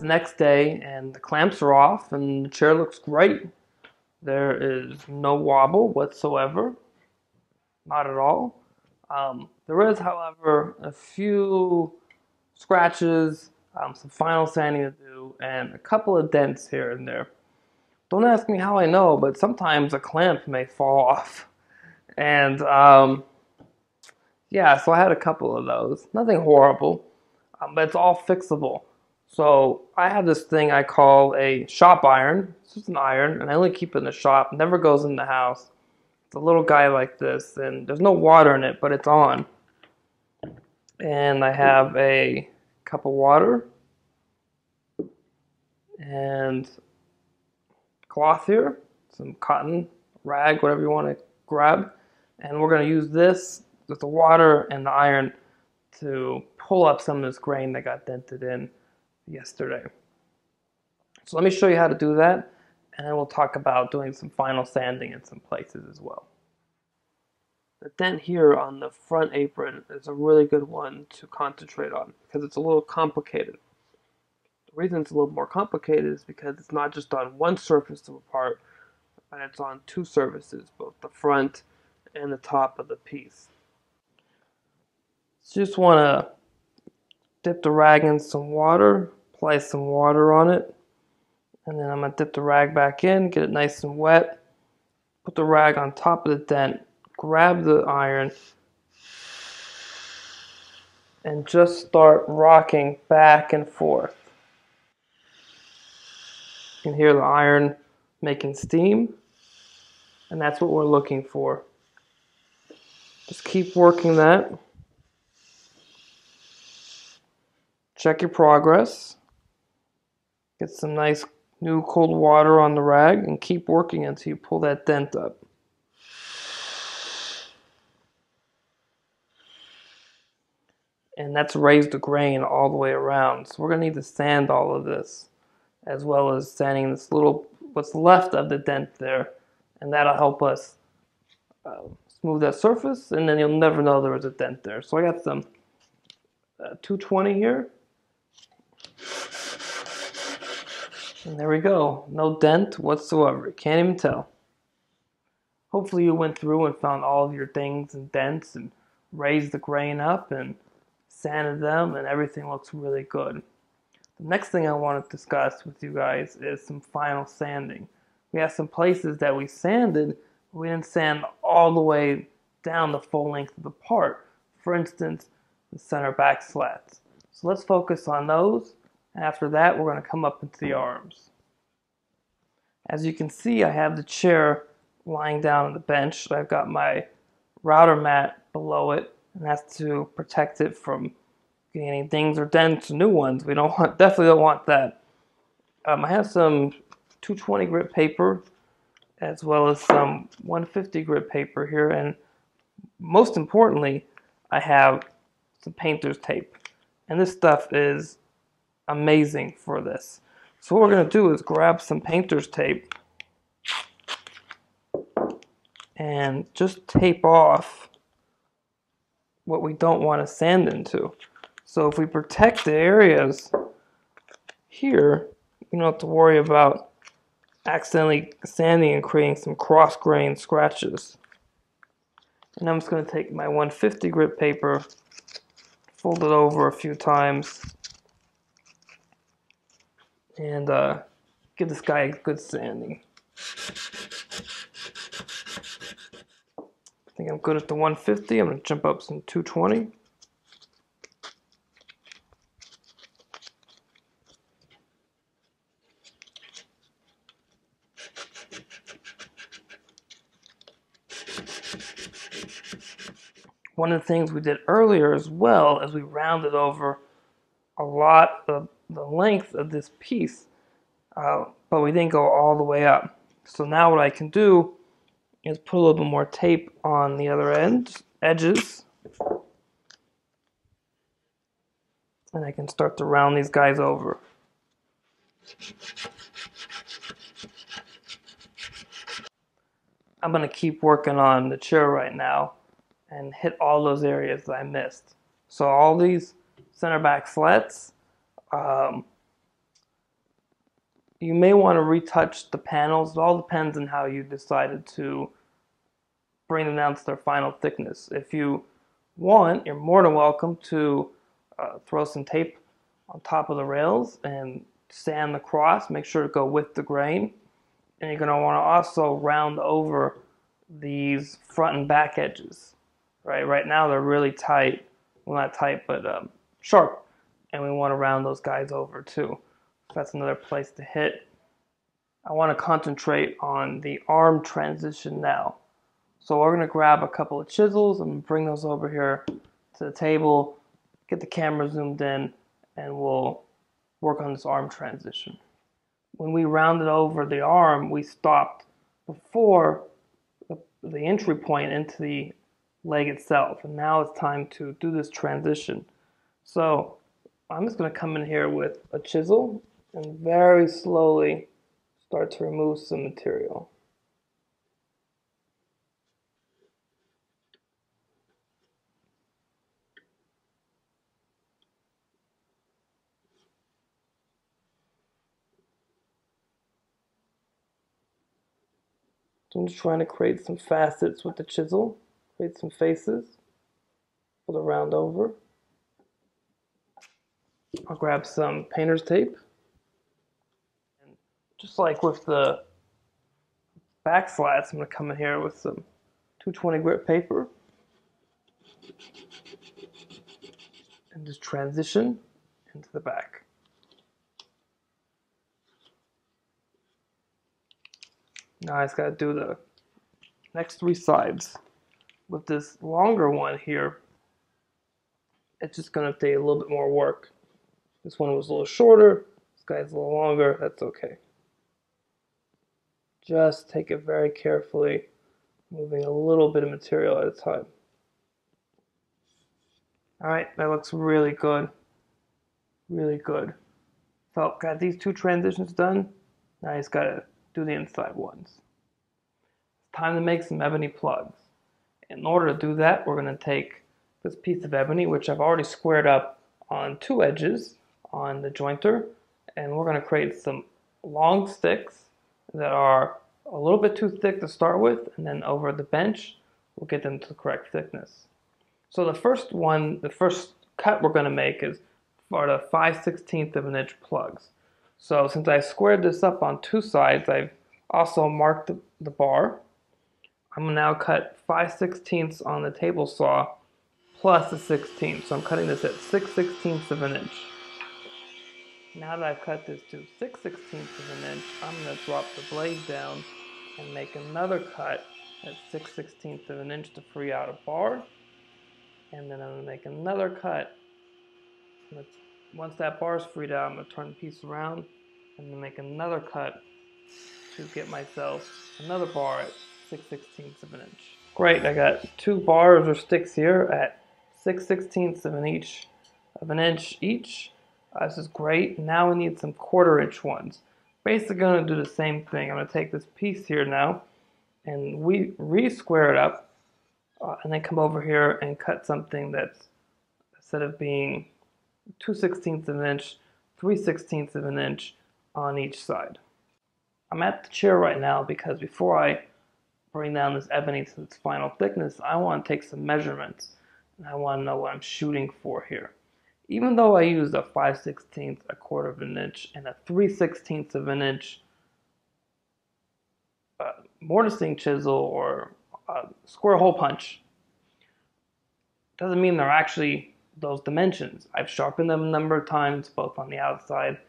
the next day and the clamps are off and the chair looks great. There is no wobble whatsoever, not at all. There is, however, a few scratches, some final sanding to do, and a couple of dents here and there. Don't ask me how I know, but sometimes a clamp may fall off. And yeah, so I had a couple of those. Nothing horrible, but it's all fixable. So I have this thing I call a shop iron. It's just an iron, and I only keep it in the shop. Never goes in the house. It's a little guy like this, and there's no water in it, but it's on. And I have a cup of water and cloth here, some cotton, rag, whatever you want to grab. And we're going to use this with the water and the iron to pull up some of this grain that got dented in yesterday. So let me show you how to do that, and then we'll talk about doing some final sanding in some places as well. The dent here on the front apron is a really good one to concentrate on because it's a little complicated. The reason it's a little more complicated is because it's not just on one surface of a part, but it's on two surfaces, both the front and the top of the piece. So you just want to dip the rag in some water, apply some water on it, and then I'm going to dip the rag back in, get it nice and wet, put the rag on top of the dent, grab the iron, and just start rocking back and forth. You can hear the iron making steam, and that's what we're looking for. Just keep working that. Check your progress. Get some nice new cold water on the rag and keep working until you pull that dent up. And that's raised the grain all the way around. So we're going to need to sand all of this, as well as sanding this little, what's left of the dent there. And that'll help us smooth that surface, and then you'll never know there was a dent there. So I got some 220 here. And there we go. No dent whatsoever. You can't even tell. Hopefully you went through and found all of your dings and dents and raised the grain up and sanded them, and everything looks really good. The next thing I want to discuss with you guys is some final sanding. We have some places that we sanded, but we didn't sand all the way down the full length of the part. For instance, the center back slats. So let's focus on those. After that, we're going to come up into the arms. As you can see, I have the chair lying down on the bench. I've got my router mat below it, and that's to protect it from getting any dings or dents or new ones. We definitely don't want that. I have some 220 grit paper as well as some 150 grit paper here, and most importantly, I have some painter's tape. And this stuff is amazing for this. So what we're going to do is grab some painter's tape and just tape off what we don't want to sand into. So if we protect the areas here, you don't have to worry about accidentally sanding and creating some cross-grain scratches. And I'm just going to take my 150 grit paper, fold it over a few times, and give this guy a good sanding. I think I'm good at the 150. I'm going to jump up some 220. One of the things we did earlier as well is we rounded over a lot of the length of this piece, but we didn't go all the way up. So now what I can do is put a little bit more tape on the other edges, and I can start to round these guys over. I'm going to keep working on the chair right now and hit all those areas that I missed. So all these center back slats, You may want to retouch the panels. It all depends on how you decided to bring them down to their final thickness. If you want, you're more than welcome to throw some tape on top of the rails and sand the cross. Make sure to go with the grain. And you're going to want to also round over these front and back edges. Right now they're really tight. Well, not tight, but sharp. And we want to round those guys over too. So that's another place to hit. I want to concentrate on the arm transition now. So we're going to grab a couple of chisels and bring those over here to the table, get the camera zoomed in, and we'll work on this arm transition. When we rounded over the arm, we stopped before the entry point into the leg itself. And now it's time to do this transition. So I'm just going to come in here with a chisel and very slowly start to remove some material. So I'm just trying to create some facets with the chisel, create some faces for the round over. I'll grab some painter's tape. And just like with the back slats, I'm going to come in here with some 220 grit paper and just transition into the back. Now I just got to do the next three sides. With this longer one here, it's just going to take a little bit more work. This one was a little shorter, this guy's a little longer, that's okay. Just take it very carefully, moving a little bit of material at a time. Alright, that looks really good. Really good. So, got these two transitions done. Now I just gotta do the inside ones. It's time to make some ebony plugs. In order to do that, we're going to take this piece of ebony, which I've already squared up on two edges on the jointer, and we're going to create some long sticks that are a little bit too thick to start with, and then over the bench, we'll get them to the correct thickness. So the first cut we're going to make is for the 5/16 of an inch plugs. So since I squared this up on two sides, I've also marked the bar. I'm going to now cut 5/16 on the table saw plus a 16. So I'm cutting this at 6/16 of an inch. Now that I've cut this to 6/16 of an inch, I'm going to drop the blade down and make another cut at 6/16 of an inch to free out a bar. And then I'm going to make another cut. Once that bar is freed out, I'm going to turn the piece around and then make another cut to get myself another bar at 6/16 of an inch. Great, I got two bars or sticks here at 6/16 of an inch each. This is great. Now we need some 1/4 inch ones. Basically going to do the same thing. I'm going to take this piece here now and we re-square it up and then come over here and cut something that's, instead of being 2/16 of an inch, 3/16 of an inch on each side. I'm at the chair right now because before I bring down this ebony to its final thickness, I want to take some measurements and I want to know what I'm shooting for here. Even though I used a 5/16, a 1/4 of an inch, and a 3/16 of an inch mortising chisel or square hole punch, doesn't mean they're actually those dimensions. I've sharpened them a number of times, both on the outside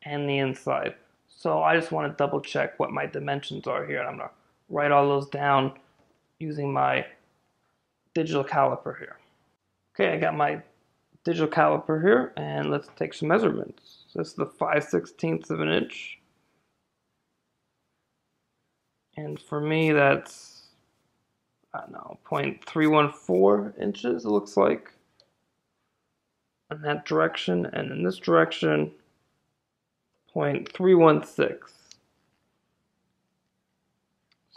and the inside. So I just want to double check what my dimensions are here. And I'm going to write all those down using my digital caliper here. Okay, I got my digital caliper here, and let's take some measurements. This is the 5/16 of an inch. And for me, that's, I don't know, 0.314 inches, it looks like, in that direction. And in this direction, 0.316.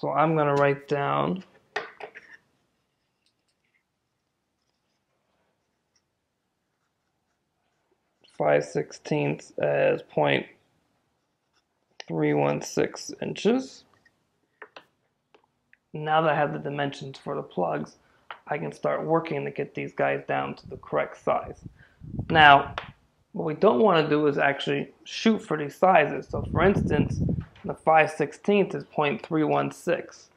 So I'm going to write down 5/16 as .316 inches. Now that I have the dimensions for the plugs, I can start working to get these guys down to the correct size. Now, what we don't want to do is actually shoot for these sizes. So for instance, the 5/16 is .316.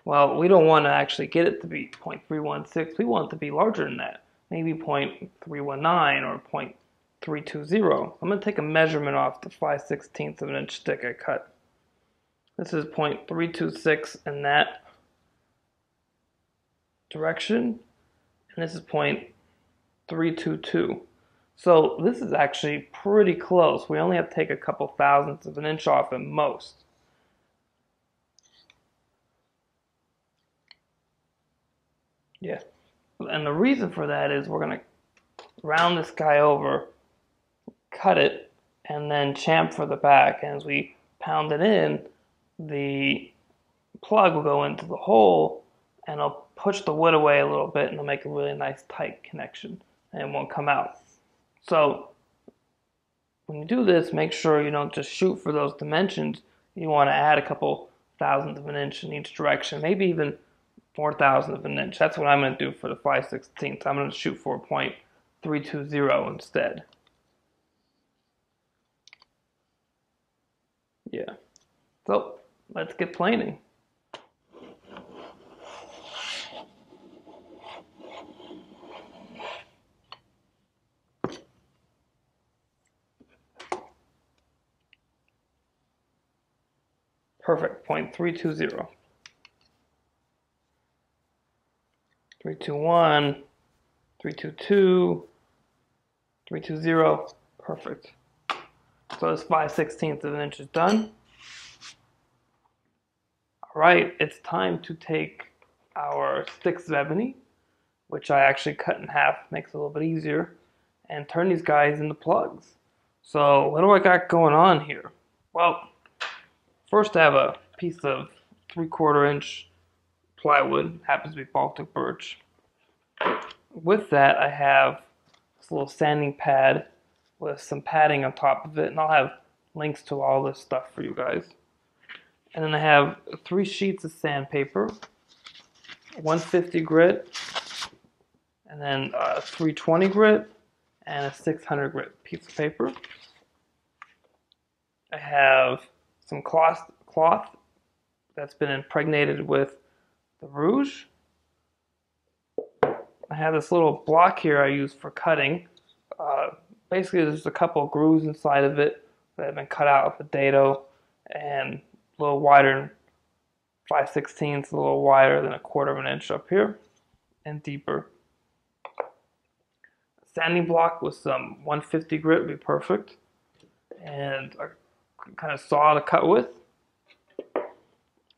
Well, we don't want to actually get it to be .316. We want it to be larger than that, maybe .319 or .320. I'm going to take a measurement off the 5/16 of an inch stick I cut. This is .326 in that direction, and this is .322. So this is actually pretty close. We only have to take a couple thousandths of an inch off at most. Yeah, and the reason for that is we're going to round this guy over, cut it, and then chamfer for the back. And as we pound it in, the plug will go into the hole, and it'll push the wood away a little bit, and it'll make a really nice tight connection, and it won't come out. So when you do this, make sure you don't just shoot for those dimensions. You want to add a couple thousandths of an inch in each direction, maybe even 4,000 of an inch. That's what I'm going to do for the 5/16. I'm going to shoot for .320 instead. Yeah. So let's get planing. Perfect, .320. 321, 322, 320, perfect. So this 5/16 of an inch is done. All right, it's time to take our sticks of ebony, which I actually cut in half, makes it a little bit easier, and turn these guys into plugs. So what do I got going on here? Well, first I have a piece of 3/4 inch plywood, happens to be Baltic birch. With that, I have this little sanding pad with some padding on top of it, and I'll have links to all this stuff for you guys. And then I have 3 sheets of sandpaper, 150 grit, and then a 320 grit, and a 600 grit piece of paper. I have some cloth that's been impregnated with the rouge. I have this little block here I use for cutting. Basically, there's a couple of grooves inside of it that have been cut out with the dado, and a little wider than 5/16, a little wider than 1/4 of an inch up here, and deeper. A sanding block with some 150 grit would be perfect, and a kind of saw to cut with,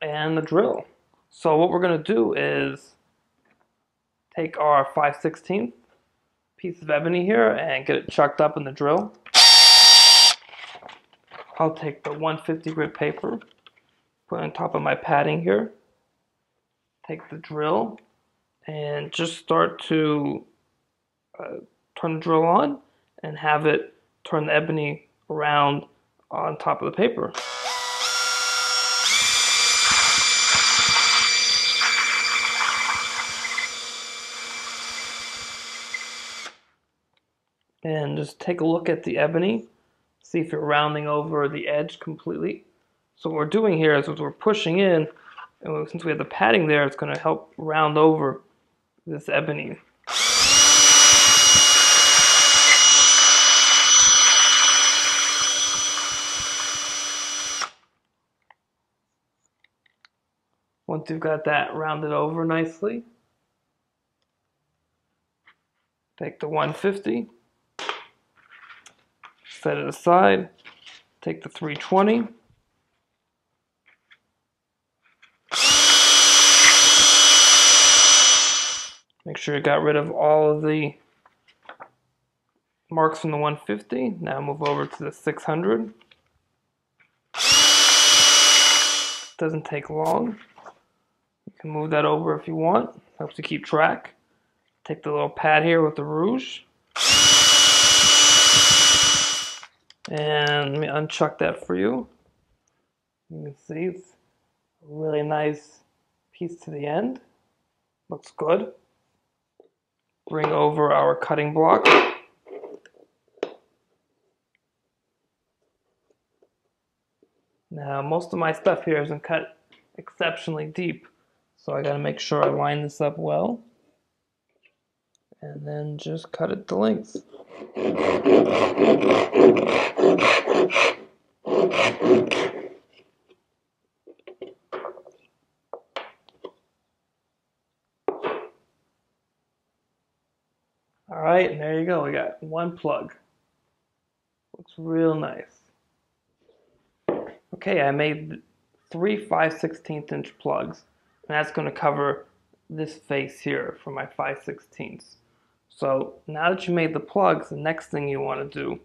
and the drill. So what we're going to do is take our 5/16 piece of ebony here and get it chucked up in the drill. I'll take the 150 grit paper, put it on top of my padding here, take the drill, and just start to turn the drill on and have it turn the ebony around on top of the paper. And just take a look at the ebony, see if you're rounding over the edge completely. So what we're doing here is we're pushing in, and since we have the padding there, it's going to help round over this ebony. Once you've got that rounded over nicely, take the 150, set it aside, take the 320, make sure you got rid of all of the marks from the 150. Now move over to the 600. Doesn't take long. You can move that over if you want. Helps you keep track. Take the little pad here with the rouge. And let me unchuck that for you. You can see it's a really nice piece to the end. Looks good. Bring over our cutting block. Now, most of my stuff here isn't cut exceptionally deep, so I gotta make sure I line this up well. And then just cut it to length. Alright, and there you go. We got one plug. Looks real nice. Okay, I made 3 5/16 inch plugs, and that's going to cover this face here for my 5/16. So now that you made the plugs, the next thing you want to do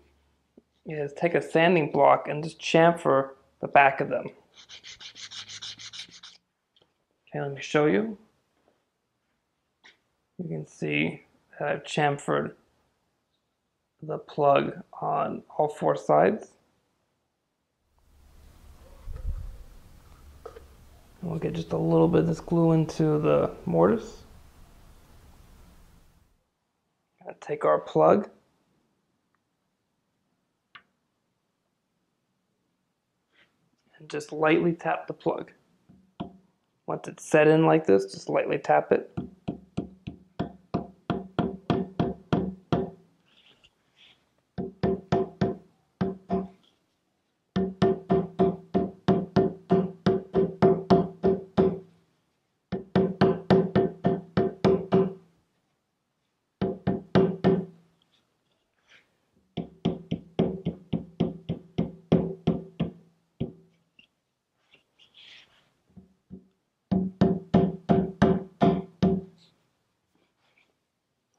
is take a sanding block and just chamfer the back of them. Okay, let me show you. You can see that I've chamfered the plug on all 4 sides. We'll get just a little bit of this glue into the mortise. Take our plug. And just lightly tap the plug. Once it's set in like this, just lightly tap it.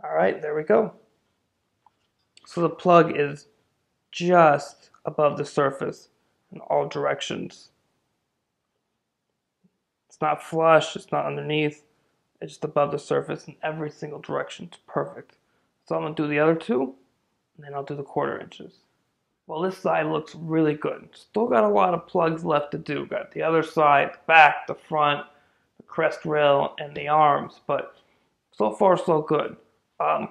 Alright, there we go. So the plug is just above the surface in all directions. It's not flush, it's not underneath, it's just above the surface in every single direction. It's perfect. So I'm going to do the other 2, and then I'll do the 1/4 inches. Well, this side looks really good. Still got a lot of plugs left to do. Got the other side, the back, the front, the crest rail, and the arms, but so far so good.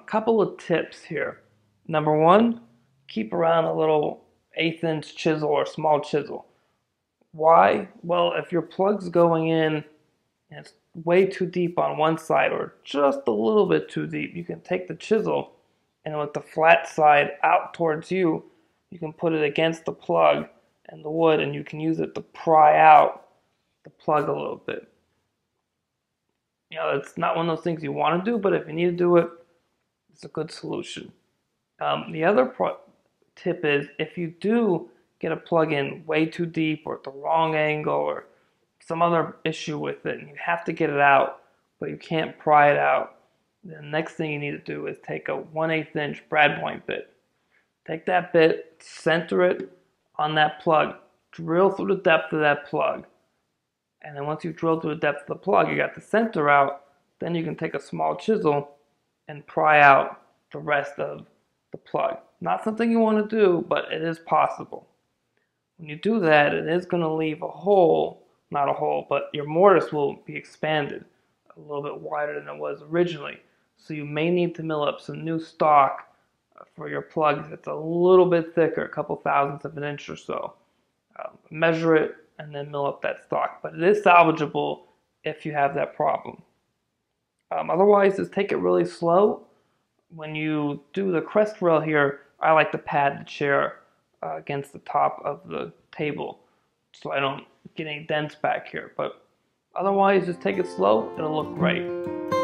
Couple of tips here. Number 1, keep around a little 1/8 inch chisel or small chisel. Why? Well, if your plug's going in and it's way too deep on one side or just a little bit too deep, you can take the chisel and with the flat side out towards you, you can put it against the plug and the wood and you can use it to pry out the plug a little bit. You know, it's not one of those things you want to do, but if you need to do it, it's a good solution. The other tip is if you do get a plug in way too deep or at the wrong angle or some other issue with it and you have to get it out, but you can't pry it out, the next thing you need to do is take a 1/8 inch brad point bit. Take that bit, center it on that plug, drill through the depth of that plug, and then once you've drilled through the depth of the plug, you got the center out, then you can take a small chisel and pry out the rest of the plug. Not something you want to do, but it is possible. When you do that, it is going to leave a hole, not a hole, but your mortise will be expanded a little bit wider than it was originally. So you may need to mill up some new stock for your plug that's a little bit thicker, a couple thousandths of an inch or so. Measure it and then mill up that stock. But it is salvageable if you have that problem. Otherwise, just take it really slow. When you do the crest rail here, I like to pad the chair against the top of the table so I don't get any dents back here. But otherwise, just take it slow. It'll look great.